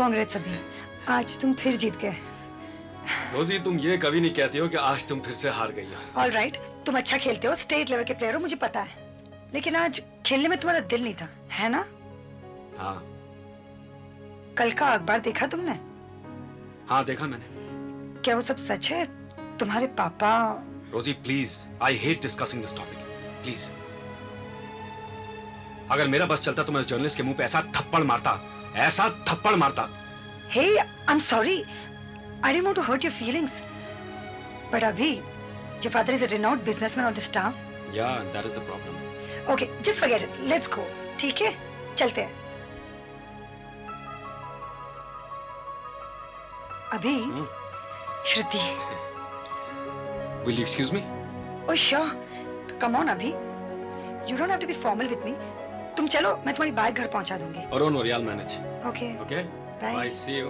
कांग्रेस अभी, आज तुम फिर जीत गए। रोजी, तुम ये कभी नहीं कहती हो कि आज तुम फिर से हार गई हो। ऑल राइट, तुम अच्छा खेलते हो, स्टेट लेवल के प्लेयर हो, मुझे पता है, लेकिन आज खेलने में तुम्हारा दिल नहीं था, है ना? हाँ। कल का अखबार देखा तुमने? हाँ देखा मैंने। क्या वो सब सच है? तुम्हारे पापा? रोजी please, I hate discussing this topic, please. अगर मेरा बस चलता तो मैं उस जर्नलिस्ट के मुंह पे ऐसा थप्पड़ मारता, ऐसा थप्पड़ मारता। Hey, I'm sorry. I didn't want to hurt your feelings. But Abhi, your father is a renowned businessman of this town. Yeah, that is the problem. Okay, just forget it. Let's go. ठीक है? चलते हैं। अभी, श्रुति। Will you excuse me? Oh sure. Come on Abhi. You don't have to be formal with me. तुम चलो, मैं तुम्हारी bike घर पहुंचा दूंगी। और don't worry, I'll manage. Okay. Okay. Bye. Bye. See you.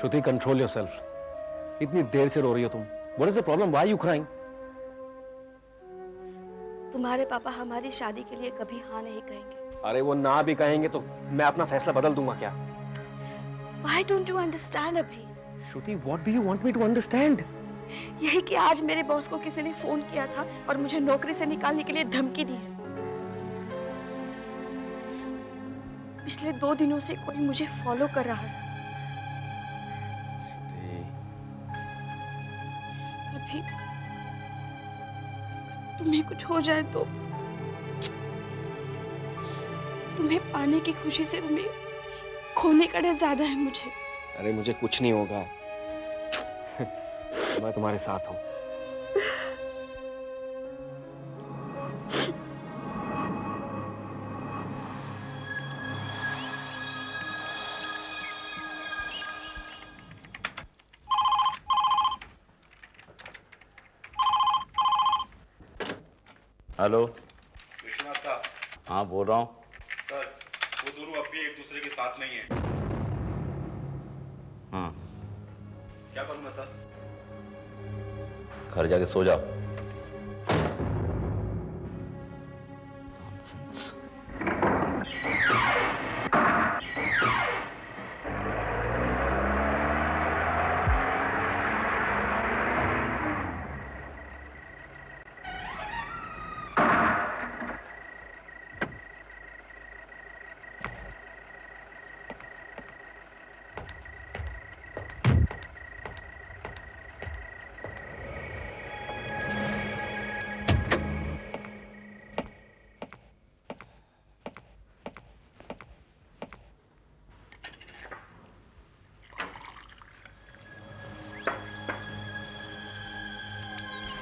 Shruti, control yourself. इतनी देर से रो रही हो तुम। What is the problem? Why are you crying? तुम्हारे पापा हमारी शादी के लिए कभी हाँ नहीं कहेंगे। अरे वो ना भी कहेंगे तो मैं अपना फैसला बदल दूंगा क्या? Why don't you understand अभी? श्रुति, what do you want me to understand? यही कि आज मेरे बॉस को किसी ने फोन किया था और मुझे नौकरी से निकालने के लिए धमकी दी है। पिछले 2 दिनों से कोई मुझे फॉलो कर रहा है। अभी तुम्हें कुछ हो जाए तो तुम्हें पाने की खुशी से तुम्हें खोने का डर ज्यादा है मुझे। अरे मुझे कुछ नहीं होगा। मैं तुम्हारे साथ हूं। हेलो विश्वनाथ साहब। हाँ बोल रहा हूँ सर, वो दोनों अब भी एक दूसरे के साथ नहीं है। हाँ, क्या करूँ मैं सर? घर जाके सो जाओ।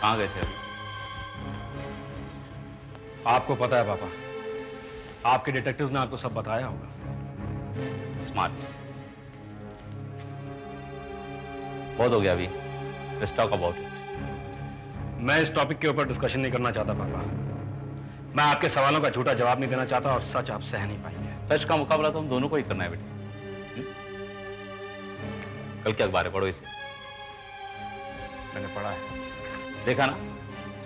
कहाँ गए थे अभी? आपको पता है पापा, आपके डिटेक्टिव्स ने आपको सब बताया होगा। स्मार्ट। बहुत हो गया अभी। Let's talk about it. मैं इस टॉपिक के ऊपर डिस्कशन नहीं करना चाहता पापा। मैं आपके सवालों का झूठा जवाब नहीं देना चाहता और सच आप सह नहीं पाएंगे। सच का मुकाबला तो हम दोनों को ही करना है बेटे। कल क्या अखबार है, पढ़ो इसे। मैंने पढ़ा है। देखा ना,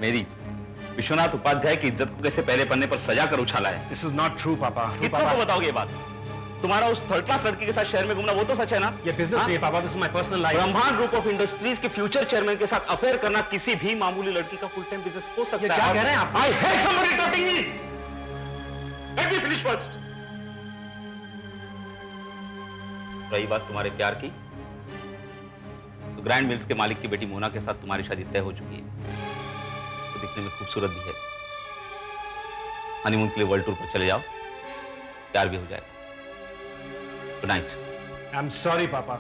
मेरी विश्वनाथ उपाध्याय की इज्जत को कैसे पहले पन्ने पर सजा कर उछाला है। दिस इज नॉट ट्रू पापा। कितना को बताओगे ये बात? तुम्हारा उस थर्ड क्लास लड़की के साथ शहर में घूमना वो तो सच है ना? ये बिजनेस नहीं है पापा, this is my personal life. ब्रह्मांड ग्रुप ऑफ इंडस्ट्रीज के फ्यूचर चेयरमैन के साथ अफेयर करना किसी भी मामूली लड़की का फुल टाइम बिजनेस हो सकता है। क्या कह रहे हैं आप? I hate somebody interrupting me. Let me finish first. रही बात तुम्हारे प्यार की, तो ग्रैंड मिल्स के मालिक की बेटी मोना के साथ तुम्हारी शादी तय हो चुकी है। वो दिखने में खूबसूरत भी है। हनीमून के लिए वर्ल्ड टूर पर चले जाओ, प्यार भी हो जाएगा। Good night. I am sorry पापा,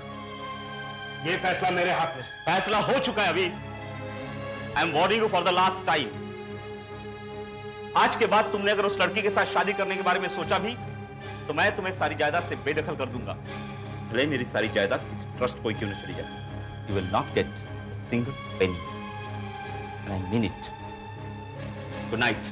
ये फैसला मेरे हाथ में। फैसला हो चुका है अभी। I am warning you for the last time. आज के बाद तुमने अगर उस लड़की के साथ शादी करने के बारे में सोचा भी, तो मैं तुम्हें सारी जायदाद से बेदखल कर दूंगा। भले मेरी सारी जायदाद किसी ट्रस्ट को क्यों न चली जाए। You will not get a single penny. And I mean it. Good night.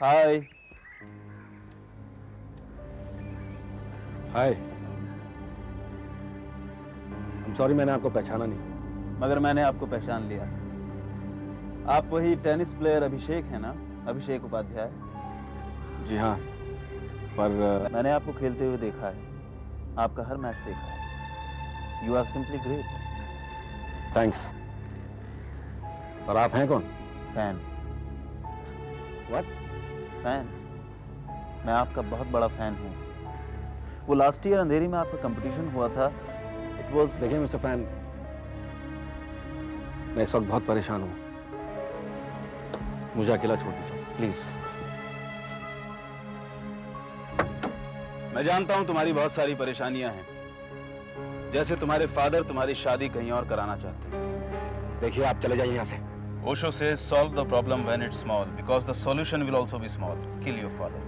Hi. Hi. I'm sorry मैंने आपको पहचाना नहीं। मगर मैंने आपको पहचान लिया। आप वही टेनिस प्लेयर अभिषेक है ना? अभिषेक उपाध्याय। जी हाँ, पर मैंने आपको खेलते हुए देखा है, आपका हर मैच देखा है। You are simply great. Thanks. पर आप हैं कौन? फैन। What? फैन। मैं आपका बहुत बड़ा फैन हूँ। वो लास्ट ईयर अंधेरी में आपका कंपटीशन हुआ था। It was. देखिए मिस्टर फैन, मैं इस वक्त बहुत परेशान हूँ, मुझे अकेला छोड़ दीजिए प्लीज। मैं जानता हूँ तुम्हारी बहुत सारी परेशानियां हैं, जैसे तुम्हारे फादर तुम्हारी शादी कहीं और कराना चाहते हैं। देखिए आप चले जाइए यहाँ से। Osho says solve the problem when it's small because the solution will also be small. Kill your father.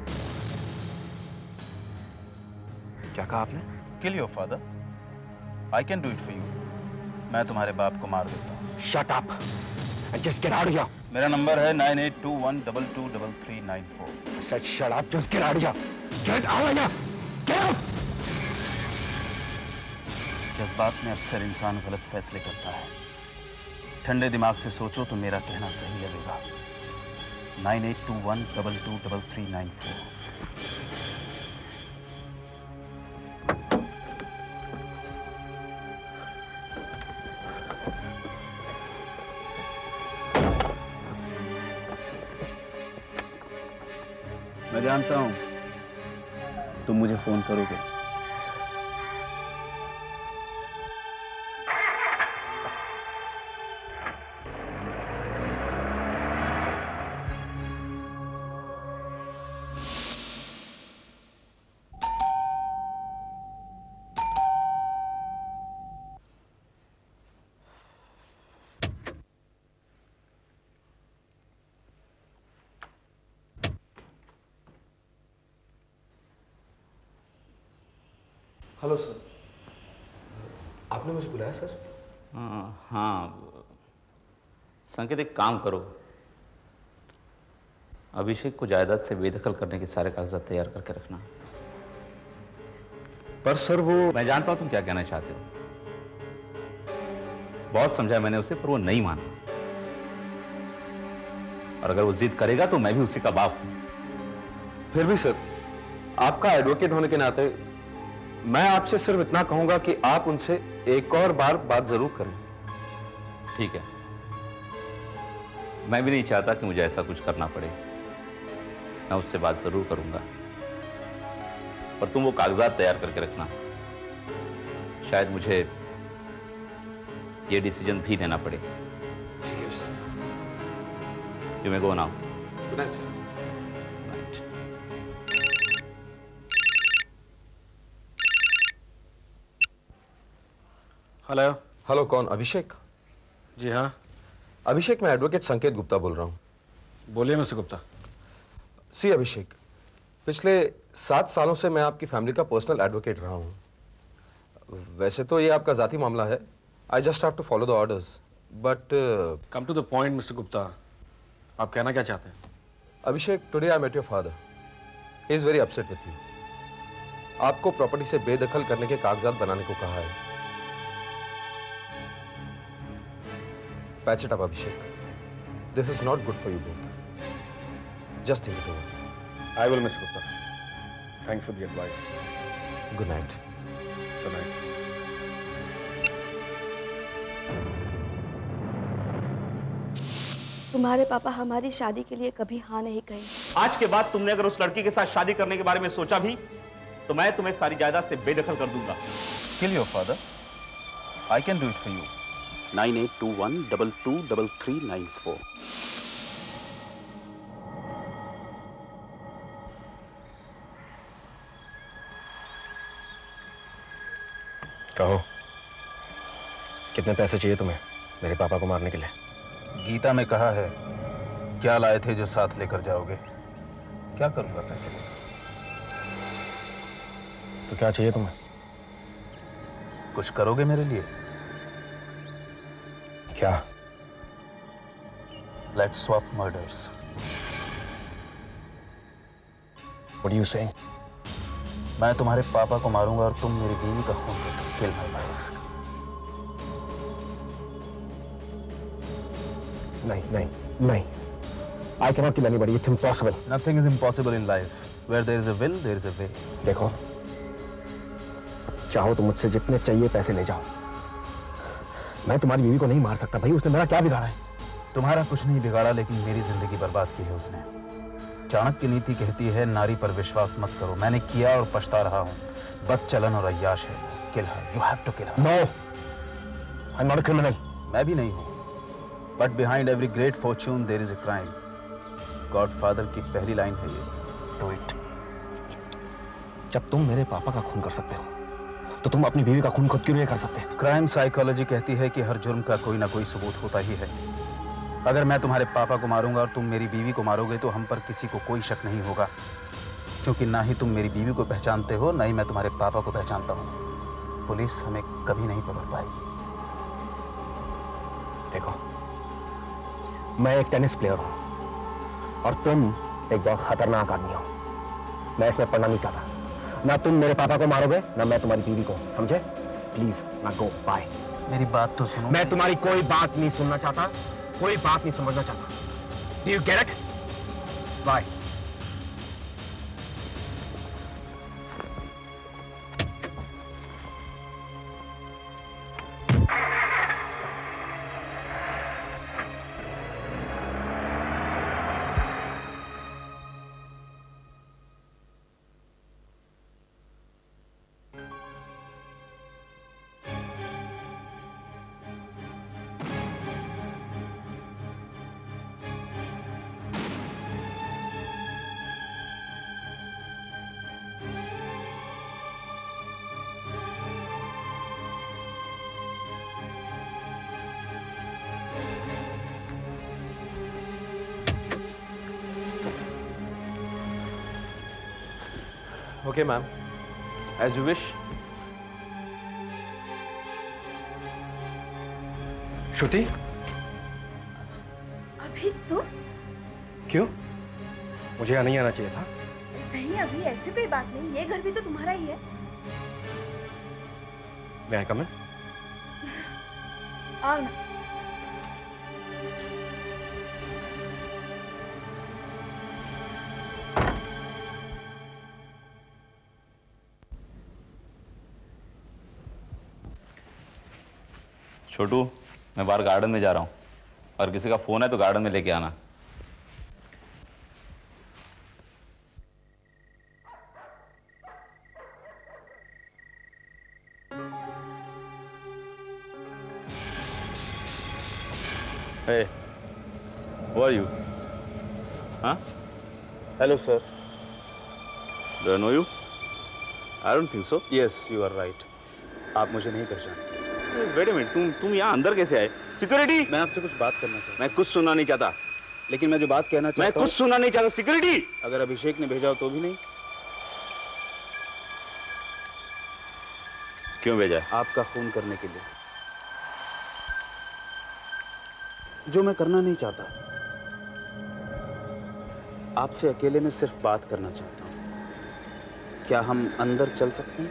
क्या कहा आपने? Kill your father. I can do it for you. मैं तुम्हारे बाप को मार देता हूँ। Shut up and just get out of here. मेरा नंबर है 9821223394. I said shut up, just get out of here. Get out of here. Get out. जज्बात में अक्सर इंसान गलत फैसले करता है। ठंडे दिमाग से सोचो तो मेरा कहना सही लगेगा। 9821223394। मैं जानता हूं तुम मुझे फोन करोगे। हेलो सर, आपने मुझे बुलाया सर? हाँ संकेत, एक काम करो, अभिषेक को जायदाद से बेदखल करने के सारे कागजात तैयार करके रखना। पर सर वो, मैं जानता हूं तुम क्या कहना चाहते हो। बहुत समझाया मैंने उसे, पर वो नहीं माना। और अगर वो जिद करेगा तो मैं भी उसी का बाप हूं। फिर भी सर, आपका एडवोकेट होने के नाते मैं आपसे सिर्फ इतना कहूंगा कि आप उनसे एक और बार बात जरूर करें। ठीक है, मैं भी नहीं चाहता कि मुझे ऐसा कुछ करना पड़े। मैं उससे बात जरूर करूंगा, पर तुम वो कागजात तैयार करके रखना। शायद मुझे ये डिसीजन भी लेना पड़े। ठीक है sir. You may go now. Good night sir. Hello. Hello, कौन? अभिषेक? जी हाँ। अभिषेक, मैं एडवोकेट संकेत गुप्ता बोल रहा हूँ। बोलिए मिस्टर गुप्ता। सी अभिषेक, पिछले 7 सालों से मैं आपकी फैमिली का पर्सनल एडवोकेट रहा हूँ। वैसे तो ये आपका जाती मामला है, I just have to follow the orders, but come to the point mister Gupta, आप कहना क्या चाहते हैं? Abhishek, today I met your father, he is very upset with you. आपको प्रॉपर्टी से बेदखल करने के कागजात बनाने को कहा है। Patch it up Abhishek, this is not good for you both. Just think it over. I will mister Gupta, thanks for the advice. Good night. Good night. तुम्हारे पापा हमारी शादी के लिए कभी हाँ नहीं कही। आज के बाद तुमने अगर उस लड़की के साथ शादी करने के बारे में सोचा भी तो मैं तुम्हें सारी जायदाद से बेदखल कर दूंगा। Kill your father. I can do it for you. 9821223394. कहो, कितने पैसे चाहिए तुम्हें मेरे पापा को मारने के लिए? गीता में कहा है, क्या लाए थे जो साथ लेकर जाओगे। क्या करूंगा पैसे लेकर? तो क्या चाहिए तुम्हें? कुछ करोगे मेरे लिए? क्या? Let's swap murders. What are you saying? मैं तुम्हारे पापा को मारूंगा और तुम मेरी बीवी का खून कर दो। Kill my wife. नहीं नहीं नहीं। I cannot kill anybody. It's impossible. Nothing is impossible in life. Where there is a will, there is a way. देखो, चाहो तो मुझसे जितने चाहिए पैसे ले जाओ। मैं तुम्हारी बीवी को नहीं मार सकता भाई, उसने मेरा क्या बिगाड़ा है? तुम्हारा कुछ नहीं बिगाड़ा, लेकिन मेरी जिंदगी बर्बाद की है उसने। चाणक्य की नीति कहती है नारी पर विश्वास मत करो। मैंने किया और पछता रहा हूँ। बदचलन और अय्याश है। Kill her. You have to kill her. No. I'm not a criminal. मैं भी नहीं हूँ। But behind every great fortune there is a crime. Godfather की पहली लाइन है ये। Do it. जब तुम मेरे पापा का खून कर सकते हो, तो तुम अपनी बीवी का खून खुद क्यों नहीं कर सकते? क्राइम साइकोलॉजी कहती है कि हर जुर्म का कोई ना कोई सबूत होता ही है। अगर मैं तुम्हारे पापा को मारूंगा और तुम मेरी बीवी को मारोगे तो हम पर किसी को कोई शक नहीं होगा, क्योंकि ना ही तुम मेरी बीवी को पहचानते हो, ना ही मैं तुम्हारे पापा को पहचानता हूँ। पुलिस हमें कभी नहीं पकड़ पाएगी। देखो, मैं एक टेनिस प्लेयर हूँ और तुम एक बहुत खतरनाक आदमी हो। मैं इसमें पढ़ना नहीं चाहता। ना तुम मेरे पापा को मारोगे, ना मैं तुम्हारी बीवी को, समझे? प्लीज ना गो, बाय। मेरी बात तो सुनो। मैं तुम्हारी कोई बात नहीं सुनना चाहता, कोई बात नहीं समझना चाहता। Do you get it? Bye. Okay, ma'am. As you wish. श्रुति, अभी तुम? क्यों? मुझे यहाँ नहीं आना चाहिए था। नहीं, अभी ऐसी कोई बात नहीं। ये घर भी तो तुम्हारा ही है। May I come in? आओ ना। छोटू, मैं बाहर गार्डन में जा रहा हूँ और किसी का फोन है तो गार्डन में लेके आना। Hey, who are you? Huh? Hello, sir. Do I know you? I don't think so. Yes, you are right. आप मुझे नहीं पहचानते। वेट अ मिनट, तुम यहाँ अंदर कैसे आए? सिक्योरिटी! मैं आपसे कुछ बात करना चाहता हूँ। मैं कुछ सुनना नहीं चाहता। लेकिन मैं जो बात कहना चाहता हूँ। मैं कुछ सुनना नहीं चाहता। सिक्योरिटी! अगर अभिषेक ने भेजा हो तो भी नहीं। क्यों भेजा है? आपका खून करने के लिए, जो मैं करना नहीं चाहता। आपसे अकेले में सिर्फ बात करना चाहता हूँ। क्या हम अंदर चल सकते हैं?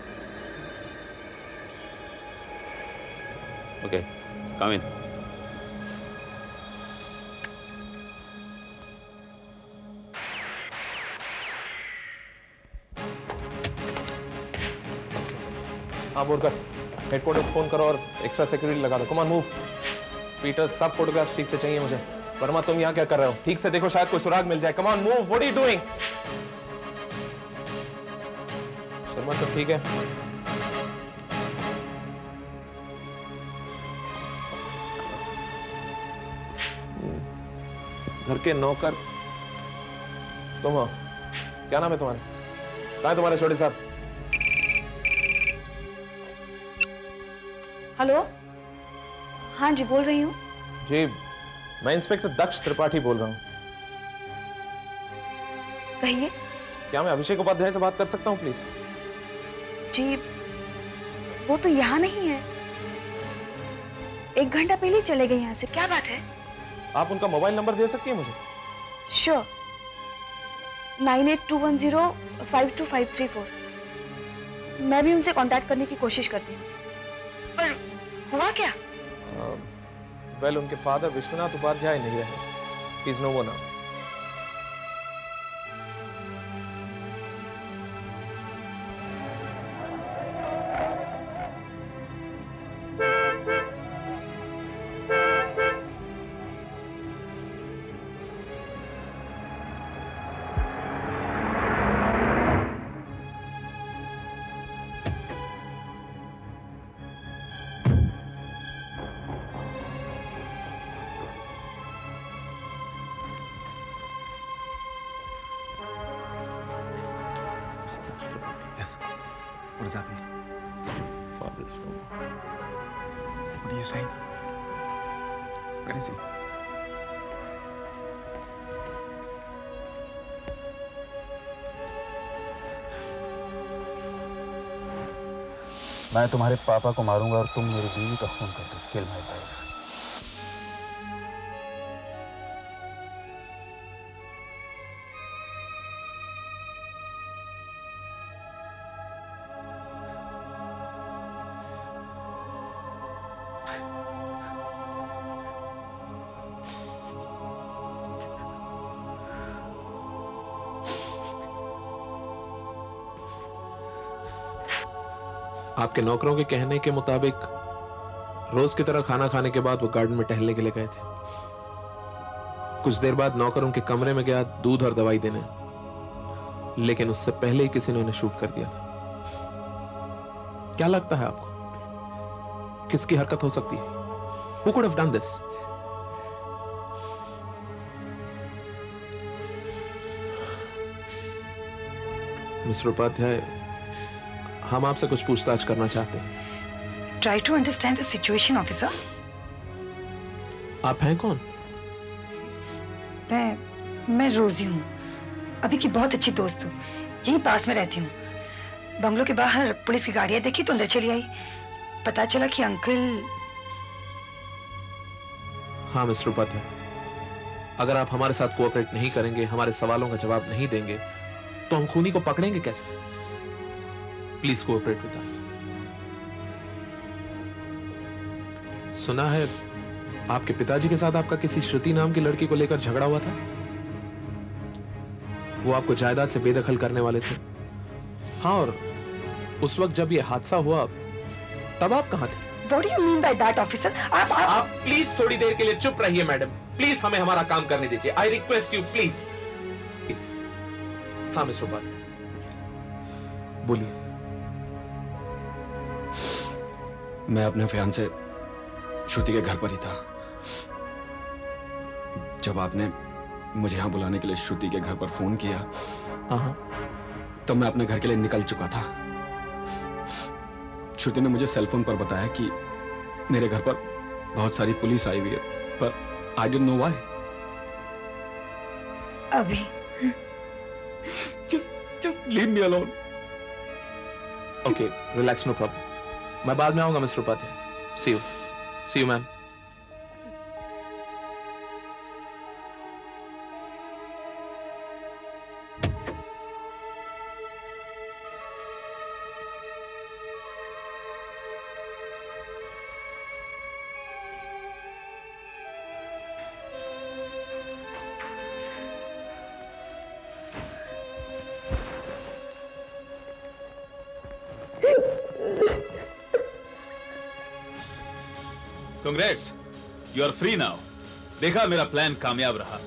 ओके, कम इन। हाँ, बोलकर हेडक्वार्टर फोन करो और एक्स्ट्रा सिक्योरिटी लगा दो। कम ऑन मूव। पीटर, सब फोटोग्राफ्स ठीक से चाहिए मुझे। वर्मा, तुम यहाँ क्या कर रहे हो? ठीक से देखो, शायद कोई सुराग मिल जाए। Come on move. What are you doing? Sharma, सब ठीक है? घर के नौकर तुम हो? क्या नाम है तुम्हारा? कहाँ है तुम्हारे छोटे साहब? हेलो, हाँ जी, बोल रही हूँ। जी, मैं इंस्पेक्टर दक्ष त्रिपाठी बोल रहा हूँ। कहिए। क्या मैं अभिषेक उपाध्याय से बात कर सकता हूँ प्लीज? जी, वो तो यहाँ नहीं है। 1 घंटा पहले ही चले गए यहाँ से। क्या बात है? आप उनका मोबाइल नंबर दे सकती हैं मुझे? श्योर। 9821052534। मैं भी उनसे कांटेक्ट करने की कोशिश करती हूँ। पर हुआ क्या? वेल, उनके फादर विश्वनाथ उपाध्याय नहीं रहे। He is no more now. Yes. What does that mean? Father's no more. What are you saying? Where is he? मैं तुम्हारे पापा को मारूंगा और तुम मेरी बीवी का खून कर दो। Kill my wife. आपके नौकरों के कहने के मुताबिक रोज की तरह खाना खाने के बाद वो गार्डन में टहलने के लिए गए थे। कुछ देर बाद नौकर उनके कमरे में गया दूध और दवाई देने, लेकिन उससे पहले ही किसी ने उन्हें शूट कर दिया था। क्या लगता है आपको किसकी हरकत हो सकती है? Who could have done this? Mister Upadhyay, हम आपसे कुछ पूछताछ करना चाहते हैं। Try to understand the situation, officer. आप हैं कौन? मैं रोजी हूँ, अभी की बहुत अच्छी दोस्त हूँ। यहीं पास में रहती हूँ। बंगलों के बाहर पुलिस की गाड़ियां देखी तो अंदर चली आई। पता चला कि अंकल। हाँ मिस्टर उपाध्याय, अगर आप हमारे साथ कोऑपरेट नहीं करेंगे, हमारे सवालों का जवाब नहीं देंगे, तो हम खूनी को पकड़ेंगे कैसे? Please cooperate with us. सुना है आपके पिताजी के साथ आपका किसी श्रुति नाम की लड़की को लेकर झगड़ा हुआ था। वो आपको जायदाद से बेदखल करने वाले थे। हाँ, और उस वक्त जब ये हादसा हुआ तब आप कहां थे? What do you mean by that, officer? आप प्लीज थोड़ी देर के लिए चुप रहिए मैडम। प्लीज हमें हमारा काम करने दीजिए। I request you please. हाँ मिस्टर उपाध्याय, बोलिए। मैं अपने फियांसे श्रुति के घर पर ही था जब आपने मुझे यहां बुलाने के लिए श्रुति के घर पर फोन किया। हाँ, तब मैं अपने घर के लिए निकल चुका था। श्रुति ने मुझे सेल फोन पर बताया कि मेरे घर पर बहुत सारी पुलिस आई हुई है, पर आई डिडंट नो व्हाई। अभी just leave me alone. Okay, relax, no problem. मैं बाद में आऊंगा mister Upadhyay. See you ma'am. Congrats, you are free now. देखा, मेरा प्लान कामयाब रहा।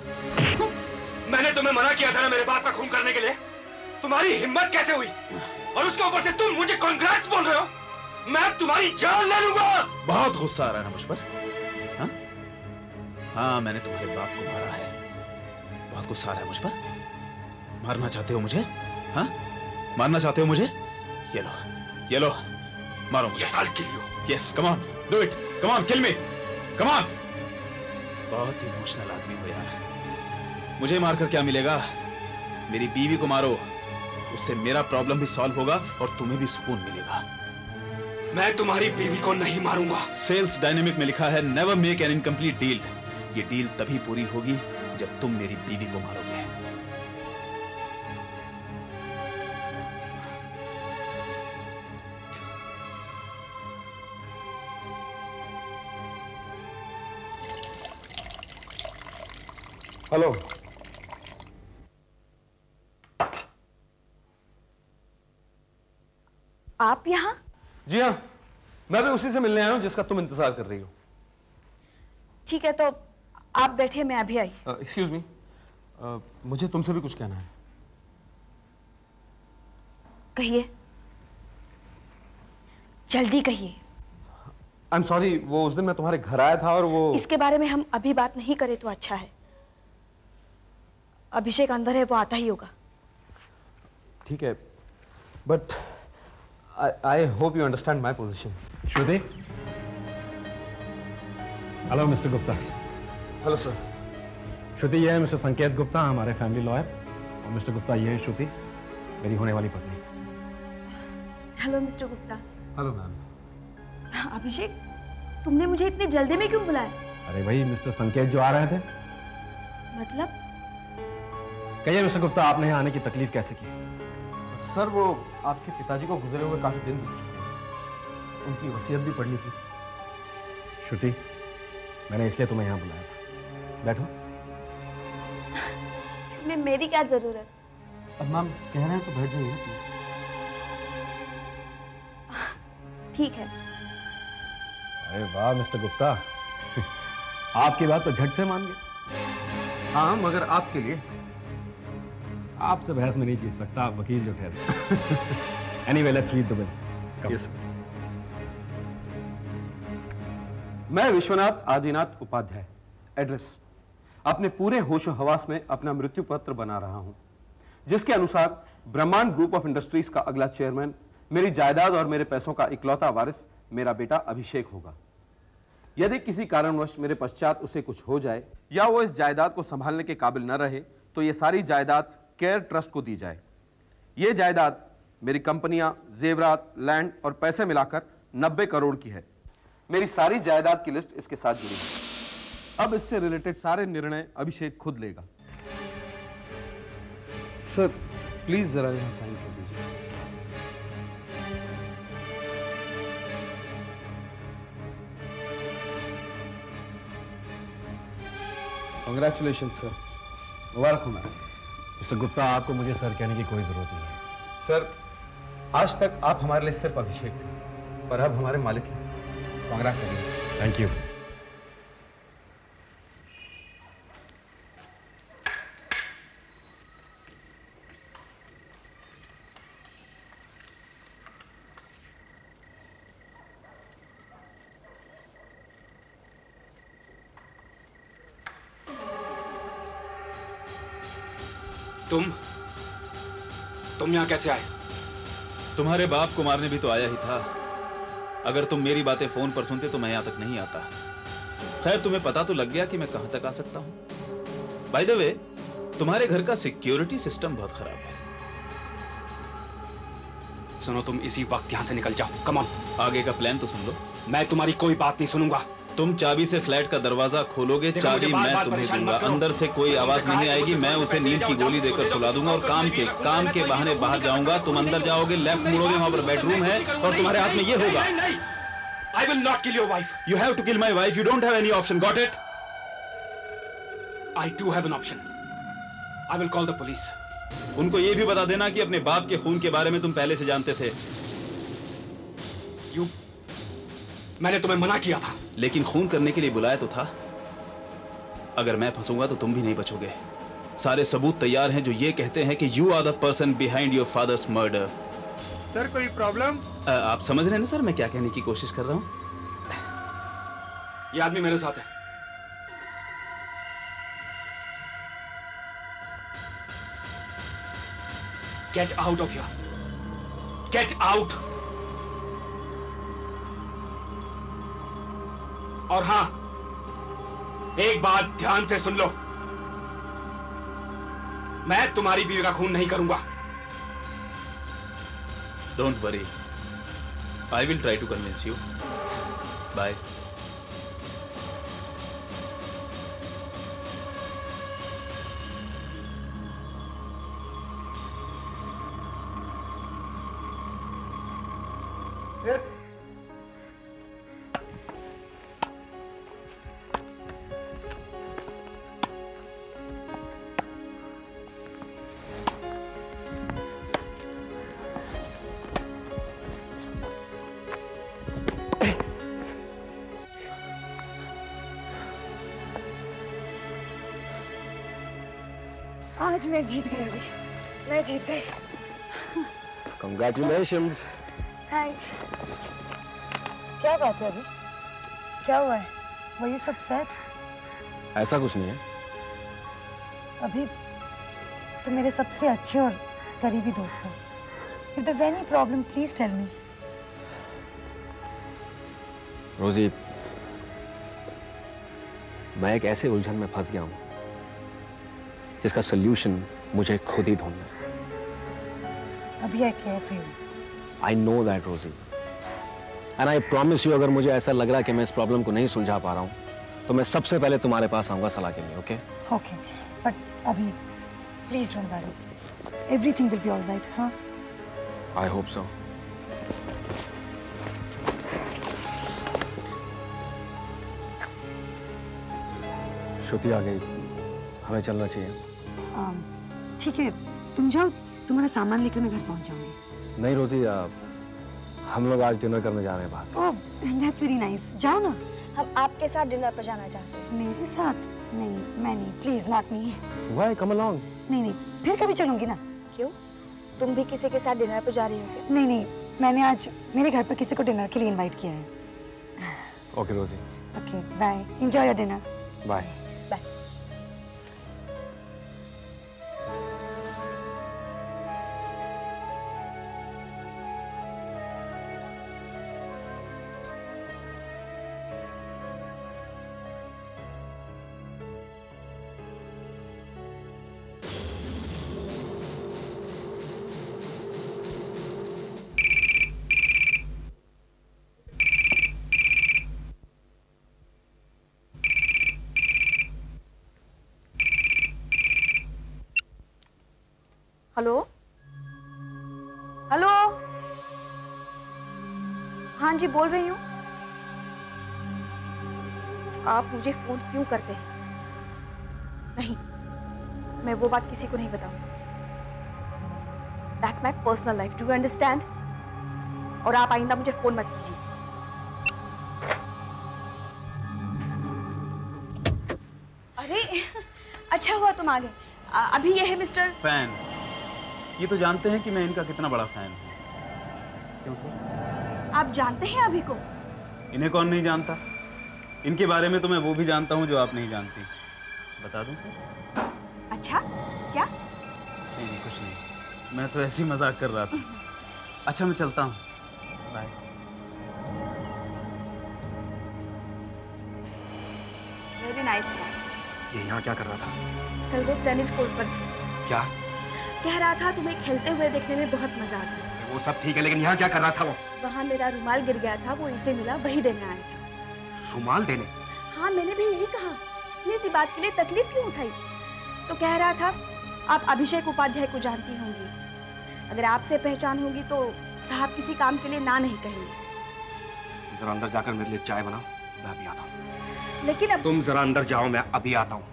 मैंने तुम्हें मना किया था ना मेरे बाप का खून करने के लिए। तुम्हारी हिम्मत कैसे हुई? और उसके ऊपर से तुम मुझे कांग्रेट्स बोल रहे हो? मैं तुम्हारी जान ले लूंगा। बहुत गुस्सा आ रहा है ना मुझ पर? हाँ? हाँ, मैंने तुम्हारे बाप को मारा है। बहुत गुस्सा आ रहा है मुझ पर? मारना चाहते हो मुझे? हाँ? मारना चाहते हो मुझे? ये लो, मारो मुझे। Yes, come on, do it. Come on, kill me. Come on. बहुत इमोशनल आदमी हो यार। मुझे मारकर क्या मिलेगा? मेरी बीवी को मारो, उससे मेरा प्रॉब्लम भी सॉल्व होगा और तुम्हें भी सुकून मिलेगा। मैं तुम्हारी बीवी को नहीं मारूंगा। सेल्स डायनेमिक में लिखा है never make an incomplete deal. ये डील तभी पूरी होगी जब तुम मेरी बीवी को मारोगे। हेलो। आप यहाँ? जी हाँ, मैं भी उसी से मिलने आया हूँ जिसका तुम इंतजार कर रही हो। ठीक है, तो आप बैठिए, मैं अभी आई। एक्सक्यूज मी, मुझे तुमसे भी कुछ कहना है। कहिए, जल्दी कहिए। आई एम सॉरी, वो उस दिन मैं तुम्हारे घर आया था और वो... इसके बारे में हम अभी बात नहीं करें तो अच्छा है। अभिषेक अंदर है, वो आता ही होगा। ठीक है, but I hope you understand my position. Shruti. Hello mister Gupta. Hello sir. Shruti, ये है मिस्टर संकेत गुप्ता, हमारे फैमिली लॉयर। और मिस्टर गुप्ता, ये है श्रुति, मेरी होने वाली पत्नी। Hello mister Gupta. Hello ma'am. Abhishek, तुमने मुझे इतनी जल्दी में क्यों बुलाया? अरे भाई, मिस्टर संकेत जो आ रहे थे। मतलब? कहिए मिस्टर गुप्ता, आपने यहाँ आने की तकलीफ कैसे की? सर, वो आपके पिताजी को गुजरे हुए काफी दिन बीत चुके हैं, उनकी वसीयत भी पढ़नी थी। श्रुति, मैंने इसलिए तुम्हें यहाँ बुलाया था। बैठो। इसमें मेरी क्या जरूरत? अब मैम कह रहे हैं तो बैठ जाइए ना प्लीज। ठीक है। अरे वाह मिस्टर गुप्ता, आपकी बात तो झट से मान गए। हाँ, मगर आपके लिए। आपसे बहस में नहीं जीत सकता, आप वकील जो ठहरे। Anyway, let's read the bill. Yes. मैं विश्वनाथ आदिनाथ उपाध्याय, एड्रेस अपने पूरे होशो हवास में अपना मृत्यु पत्र बना रहा हूं, जिसके अनुसार ब्रह्मांड ग्रुप ऑफ इंडस्ट्रीज का अगला चेयरमैन, मेरी जायदाद और मेरे पैसों का इकलौता वारिस मेरा बेटा अभिषेक होगा। यदि किसी कारणवश मेरे पश्चात उसे कुछ हो जाए या वो इस जायदाद को संभालने के काबिल न रहे, तो ये सारी जायदाद केयर ट्रस्ट को दी जाए। ये जायदाद मेरी कंपनियां, जेवरात, लैंड और पैसे मिलाकर 90 करोड़ की है। मेरी सारी जायदाद की लिस्ट इसके साथ जुड़ी है। अब इससे रिलेटेड सारे निर्णय अभिषेक खुद लेगा। सर, प्लीज जरा यहां साइन कर दीजिए। कांग्रेचुलेशन सर, मुबारक हो। मिस्टर गुप्ता, आपको मुझे सर कहने की कोई जरूरत नहीं है। सर, आज तक आप हमारे लिए सिर्फ अभिषेक थे, पर अब हमारे मालिक हैं। कांग्रेचुलेशन। Thank you. तुम यहाँ कैसे आए? तुम्हारे बाप को मारने भी तो आया ही था। अगर तुम मेरी बातें फोन पर सुनते तो मैं यहाँ तक नहीं आता। खैर, तुम्हें पता तो लग गया कि मैं कहां तक आ सकता हूं। बाय द वे, तुम्हारे घर का सिक्योरिटी सिस्टम बहुत खराब है। सुनो, तुम इसी वक्त यहाँ से निकल जाओ। Come on. आगे का प्लान तो सुन लो। मैं तुम्हारी कोई बात नहीं सुनूंगा। तुम चाबी से फ्लैट का दरवाजा खोलोगे, चाबी मैं तुम्हें दूंगा। अंदर से कोई आवाज नहीं आएगी, मैं उसे नींद की गोली देकर सुला दूंगा और काम के बहाने बाहर जाऊंगा। तुम अंदर जाओगे, लेफ्ट मुड़ोगे, वहां पर बेडरूम है और तुम्हारे हाथ में ये होगा। I will not kill your wife. You have to kill my wife. You don't have any option. Got it? I do have an option. I will call the police. उनको ये भी बता देना कि अपने बाप के खून के बारे में तुम पहले से जानते थे। मैंने तुम्हें मना किया था। लेकिन खून करने के लिए बुलाया तो था। अगर मैं फंसूंगा तो तुम भी नहीं बचोगे। सारे सबूत तैयार हैं जो ये कहते हैं कि you are the person behind your father's murder. Sir, कोई प्रॉब्लम? आप समझ रहे हैं ना सर मैं क्या कहने की कोशिश कर रहा हूं? ये आदमी मेरे साथ है। Get out of here. Get out. और हां, एक बात ध्यान से सुन लो, मैं तुम्हारी बीवी का खून नहीं करूंगा। Don't worry. I will try to convince you. Bye. आज मैं जीत गई अभी, मैं जीत गई। Congratulations. थैंक्स। क्या बात है अभी? क्या हुआ है? Were you so upset? ऐसा कुछ नहीं है। अभी तुम मेरे सबसे अच्छे और करीबी दोस्त हो। If there's any problem, please tell me. रोजी, मैं एक ऐसे उलझन में फंस गया हूं जिसका सॉल्यूशन मुझे खुद ही ढूंढना है। अभी I care for you. I know that, रोजी। And I promise you, अगर मुझे ऐसा लग रहा है कि मैं इस प्रॉब्लम को नहीं सुलझा पा रहा हूं, तो मैं सबसे पहले तुम्हारे पास आऊंगा सलाह के लिए, ओके? Okay, but अभी please don't worry. Everything will be all right, huh? I hope so. श्रुति आ गई, हमें चलना चाहिए। ठीक है, तुम जाओ, तुम्हारा सामान लेकर मैं घर पहुंच जाऊंगी। नहीं रोजी, हम लोग आज डिनर करने जा रहे हैं बाहर। ओह, that's very nice. जाओ ना। हम आपके साथ डिनर पर जाना चाहते हैं। मेरे साथ? नहीं, मैं नहीं, please not me. Why? Come along. नहीं, फिर कभी चलूंगी ना। क्यों? तुम भी किसी के साथ डिनर पर जा रही हो क्या? नहीं, मैंने आज मेरे घर पर किसी को डिनर के लिए इनवाइट किया है। Okay Rosie. Okay, bye. Enjoy your dinner. Bye. Hello? Hello? हाँ जी, बोल रही हूँ। आप मुझे फोन क्यों करते हैं? नहीं, मैं वो बात किसी को नहीं बताऊंगी। That's my personal life. Do you understand? और आप आइंदा मुझे फोन मत कीजिए। अरे, अच्छा हुआ तुम आ गए। अभी ये है मिस्टर फैन। ये तो जानते हैं कि मैं इनका कितना बड़ा फैन हूँ। क्यों सर? आप जानते हैं अभी को? इन्हें कौन नहीं जानता? इनके बारे में तो मैं वो भी जानता हूँ जो आप नहीं जानती। बता दूं सर? अच्छा, क्या? नहीं, कुछ नहीं, मैं तो ऐसे ही मजाक कर रहा था। अच्छा, मैं चलता हूँ, बाय। Very nice. ये यहाँ क्या कर रहा था? कल वो टेनिस कोर्ट पर क्या कह रहा था? तुम्हें खेलते हुए देखने में बहुत मजा आता है। वो सब ठीक है, लेकिन यहाँ क्या कर रहा था वो? वहाँ मेरा रुमाल गिर गया था, वो इसे मिला, वही देने आया था। रुमाल देने? हाँ, मैंने भी यही कहा। इतनी सी बात के लिए तकलीफ क्यों उठाई? तो कह रहा था आप अभिषेक उपाध्याय को जानती होंगी, अगर आपसे पहचान होगी तो साहब किसी काम के लिए ना नहीं कहेंगे। जरा अंदर जाकर मेरे लिए चाय बनाओ, मैं अभी आता हूँ। लेकिन अब तुम जरा अंदर जाओ, मैं अभी आता हूँ।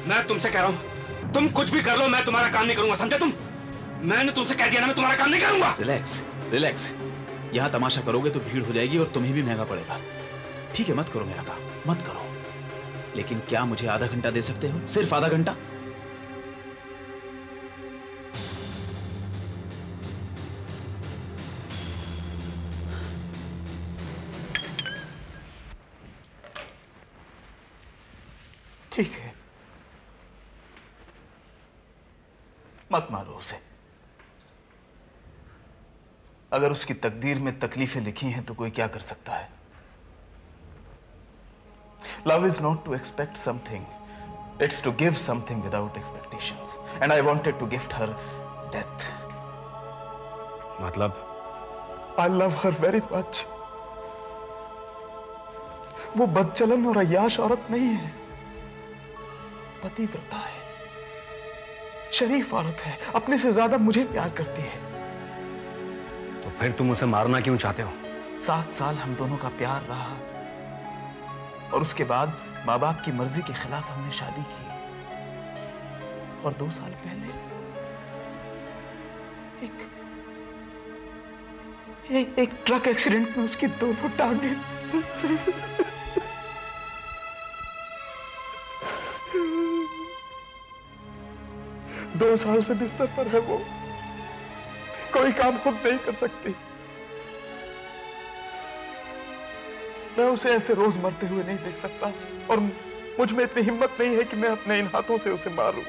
मैं तुमसे कह रहा हूं, तुम कुछ भी कर लो, मैं तुम्हारा काम नहीं करूंगा, समझे तुम? मैंने तुमसे कह दिया ना, मैं तुम्हारा काम नहीं करूंगा। Relax, relax. यहाँ तमाशा करोगे तो भीड़ हो जाएगी और तुम्हें भी महंगा पड़ेगा। ठीक है, मत करो मेरा काम, मत करो। लेकिन क्या मुझे आधा घंटा दे सकते हो? सिर्फ आधा घंटा? ठीक है, मत मारो उसे। अगर उसकी तकदीर में तकलीफें लिखी हैं तो कोई क्या कर सकता है? Love is not to expect something, it's to give something without expectations. And I wanted to gift her death. मतलब? I love her very much. वो बदचलन और अय्याश औरत नहीं है, पतिव्रता है, शरीफ औरत है, अपने से ज्यादा मुझे प्यार करती है। तो फिर तुम उसे मारना क्यों चाहते हो? 7 साल हम दोनों का प्यार रहा और उसके बाद माँ बाप की मर्जी के खिलाफ हमने शादी की। और 2 साल पहले एक ट्रक एक्सीडेंट में उसकी दोनों टांगें दो साल से बिस्तर पर है वो, कोई काम खुद नहीं कर सकती। मैं उसे ऐसे रोज मरते हुए नहीं देख सकता और मुझ में इतनी हिम्मत नहीं है कि मैं अपने इन हाथों से उसे मारूं।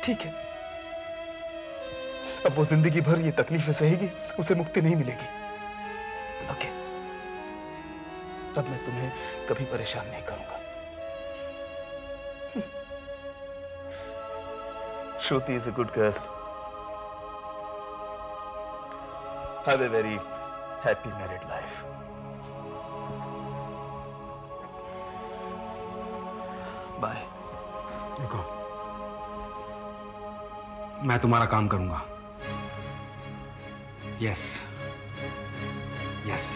ठीक है, अब वो जिंदगी भर ये तकलीफें सहेगी, उसे मुक्ति नहीं मिलेगी। ओके, तब मैं तुम्हें कभी परेशान नहीं करूंगा। Shruti is a good girl. Have a very happy married life. Bye. देखो, मैं तुम्हारा काम करूंगा। Yes, yes,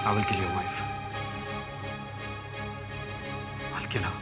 I will kill your wife. I'll kill her.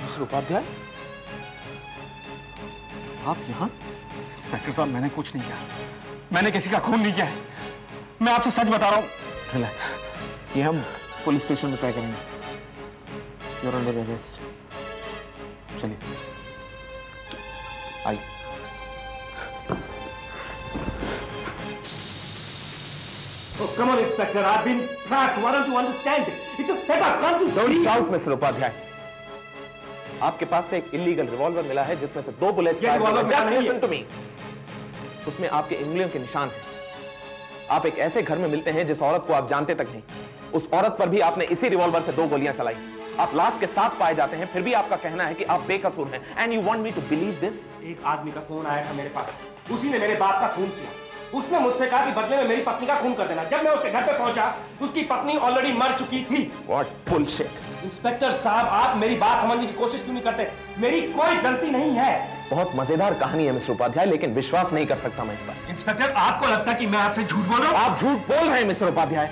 Mister Upadhyay, आप यहाँ? इंस्पेक्टर साहब, मैंने कुछ नहीं किया। मैंने किसी का खून नहीं किया है। मैं आपसे सच बता रहा हूँ। ये हम पुलिस स्टेशन में तय करेंगे। You're under arrest. चलिए, आइए। Oh, come on, Inspector. I've been trapped. Why don't you understand? It's a setup. Can't you see? Don't shout, Mr. Upadhyay. आपके पास से एक इलीगल रिवॉल्वर मिला है जिसमें से 2 बुलेट्स फायर हुए। Just listen to me. उसमें आपके उंगलियों के निशान हैं। आप एक ऐसे घर में मिलते हैं जिस औरत को आप जानते तक नहीं। उस औरत पर भी आपने इसी रिवॉल्वर से 2 गोलियां चलाई। आप लाश के साथ पाए जाते हैं, फिर भी आपका कहना है कि आप बेकसूर हैं। And you want me to believe this? एक आदमी का फोन आया था मेरे पास। उसी ने मेरे बाप का खून किया। उसने मुझसे कहा कि बदले में मेरी पत्नी का खून कर देना। जब मैं उसके घर पे पहुंचा, उसकी पत्नी ऑलरेडी मर चुकी थी। What bullshit? इंस्पेक्टर साहब, आप मेरी बात समझने की कोशिश क्यों नहीं करते? मेरी कोई गलती नहीं है। बहुत मजेदार कहानी है मिस्टर उपाध्याय, लेकिन विश्वास नहीं कर सकता मैं इस पर। इंस्पेक्टर, आपको लगता है कि मैं आपसे झूठ बोल रहा हूं? आप झूठ बोल रहे हैं मिस्टर उपाध्याय,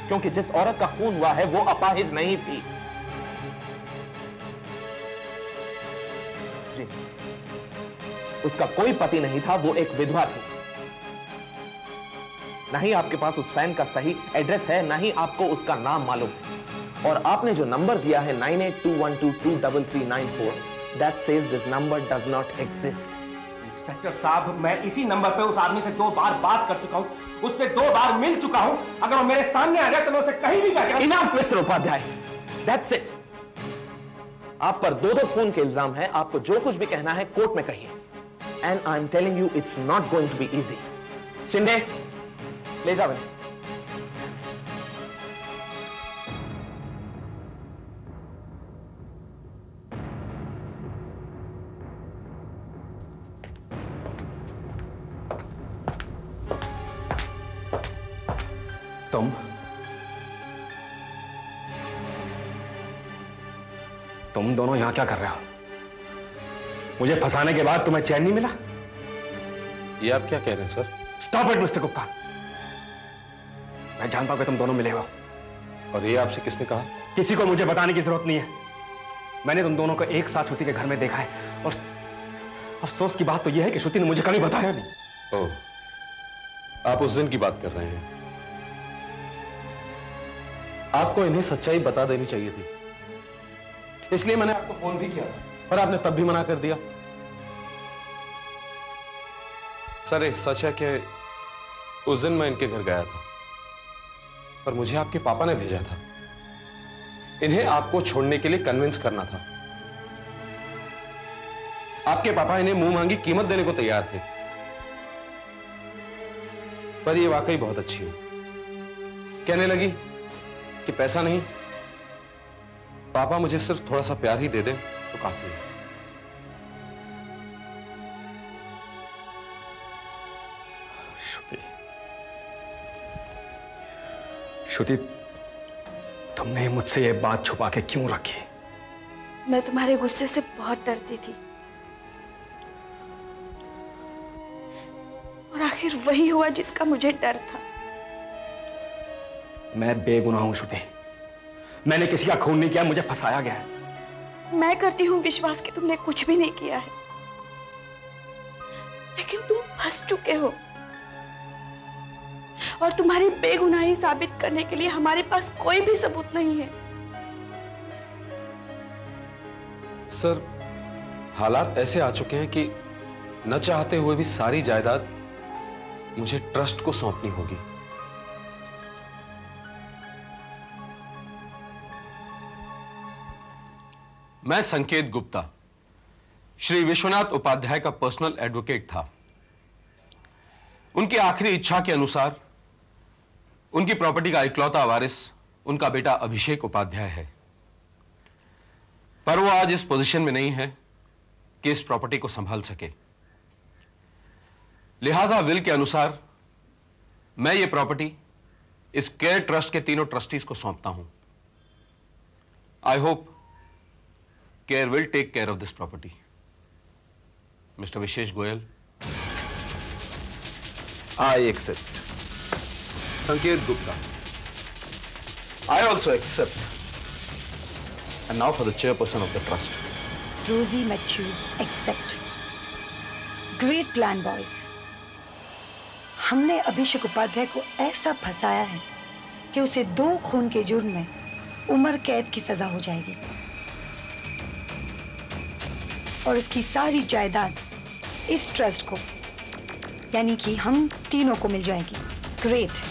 क्योंकि जिस औरत का खून हुआ है वो अपाहिज नहीं थी। जी, उसका कोई पति नहीं था, वो एक विधवा थी। नहीं आपके पास उस फैन का सही एड्रेस है, नहीं आपको उसका नाम मालूम है। और आपने जो नंबर दिया है 9821223394, that says this number does not exist. Inspector साहब, मैं इसी नंबर पे उस आदमी से 2 बार बात कर चुका हूं, उससे 2 बार मिल चुका हूं। अगर वो मेरे सामने आ जाए तो मैं उसे कहीं भी पहचान। Enough, mister Upadhyay, that's it. आप पर 2 खून के इल्जाम है। आपको जो कुछ भी कहना है कोर्ट में कहिए। And I'm telling you, it's not going to be easy. Shinde, ले जाओ। तुम दोनों यहां क्या कर रहे हो? मुझे फंसाने के बाद तुम्हें चैन नहीं मिला? ये आप क्या कह रहे हैं sir? Stop it mister Gupta. मैं जानता हूं कि तुम दोनों मिले हो। और ये आपसे किसने कहा? किसी को मुझे बताने की जरूरत नहीं है। मैंने तुम दोनों को एक साथ श्रुति के घर में देखा है, और अफसोस की बात तो यह है कि श्रुति ने मुझे कभी बताया नहीं। ओह, आप उस दिन की बात कर रहे हैं। आपको इन्हें सच्चाई बता देनी चाहिए थी, इसलिए मैंने आपको फोन भी किया, पर आपने तब भी मना कर दिया। सर, ये सच है कि उस दिन मैं इनके घर गया था, पर मुझे आपके पापा ने भेजा था। इन्हें आपको छोड़ने के लिए कन्विंस करना था। आपके पापा इन्हें मुंह मांगी कीमत देने को तैयार थे, पर यह वाकई बहुत अच्छी है। कहने लगी कि पैसा नहीं, पापा मुझे सिर्फ थोड़ा सा प्यार ही दे दें तो काफी है। श्रुति, तुमने मुझसे ये बात छुपा के क्यों रखी? मैं तुम्हारे गुस्से से बहुत डरती थी, और आखिर वही हुआ जिसका मुझे डर था। मैं बेगुनाह हूं श्रुति, मैंने किसी का खून नहीं किया, मुझे फंसाया गया है। मैं करती हूँ विश्वास कि तुमने कुछ भी नहीं किया है, लेकिन तुम फंस चुके हो, और तुम्हारी बेगुनाही साबित करने के लिए हमारे पास कोई भी सबूत नहीं है। सर, हालात ऐसे आ चुके हैं कि न चाहते हुए भी सारी जायदाद मुझे ट्रस्ट को सौंपनी होगी। मैं संकेत गुप्ता, श्री विश्वनाथ उपाध्याय का पर्सनल एडवोकेट था। उनकी आखिरी इच्छा के अनुसार उनकी प्रॉपर्टी का इकलौता वारिस उनका बेटा अभिषेक उपाध्याय है, पर वो आज इस पोजीशन में नहीं है कि इस प्रॉपर्टी को संभाल सके। लिहाजा विल के अनुसार मैं ये प्रॉपर्टी इस केयर ट्रस्ट के तीनों ट्रस्टीज को सौंपता हूं। I hope care will take care of this property. Mister Vishesh Goyal, I accept. Sanket Gupta, I also accept. And now for the chairperson of the trust. Rosie Matthews, accept. Great plan, boys. हमने अभिषेक उपाध्याय को ऐसा फंसाया है कि उसे 2 खून के जुर्म में उम्र कैद की सजा हो जाएगी और उसकी सारी जायदाद इस ट्रस्ट को यानी कि हम तीनों को मिल जाएगी। Great.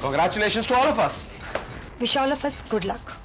Congratulations to all of us. Wish all of us good luck.